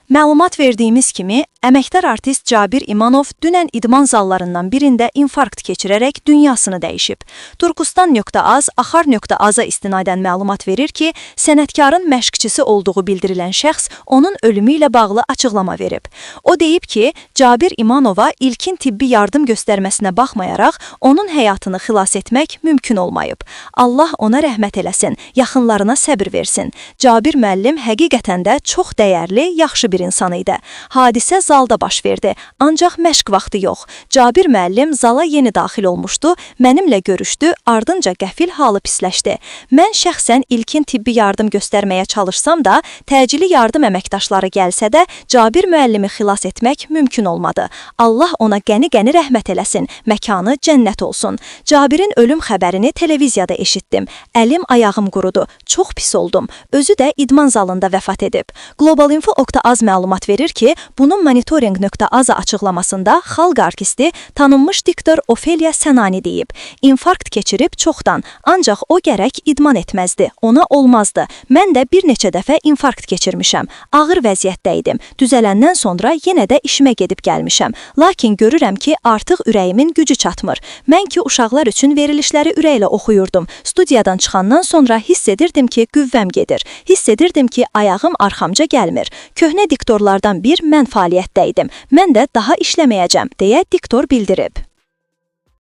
Məlumat verdiyimiz kimi, əməkdar artist Cabir İmanov dünən idman zallarından birində infarkt keçirərək dünyasını dəyişib. Turkistan.az, Axar.az-a istinadən məlumat verir ki, sənətkarın məşqçisi olduğu bildirilən şəxs onun ölümü ilə bağlı açıqlama verib. O deyib ki, Cabir İmanova ilkin tibbi yardım göstərməsinə baxmayaraq, onun həyatını xilas etmək mümkün olmayıb. Allah ona rəhmət eləsin, yaxınlarına səbr versin. Cabir müəllim həqiqətən də çox dəyərli, yaxşı bir insan idi. Hadisə zalda baş verdi, ancaq məşq vaxtı yox. Cabir müəllim zala yeni daxil olmuşdu, mənimlə görüşdü, ardınca qəfil halı pisləşdi. Mən şəxsən ilkin tibbi yardım göstərməyə çalışsam da, təcili yardım əməkdaşları gəlsə də, Cabir müəllimi xilas etmək mümkün olmadı. Allah ona qəni-qəni rəhmət eləsin, məkanı cənnət olsun. Cabirin ölüm xəbərini televiziyada eşitdim. Əlim, ayağım qurudu, çox pis oldum. Özü də idman zalında vəfat edib. Globalinfo.az məlumat verir ki, bunun monitoring.az açıqlamasında xalq artisti tanınmış diktor Ofeliya Sənani deyib. İnfarkt keçirib çoxdan, ancaq o gərək idman etməzdi, ona olmazdı. Mən də bir neçə dəfə infarkt keçirmişəm. Ağır vəziyyətdə idim. Düzələndən sonra yenə də işimə gedib gəlmişəm. Lakin görürəm ki, artıq ürəyimin gücü çatmır. Mən ki, uşaqlar üçün verilişləri ürəklə oxuyurdum. Studiyadan çıxandan sonra hiss edirdim ki, qüvvəm gedir. Hiss edirdim ki, ayağım arxamca gəlmir. Köhnə diktorlardan bir mən fəaliyyətdə idim. Mən də daha işləməyəcəm, deyə diktor bildirib.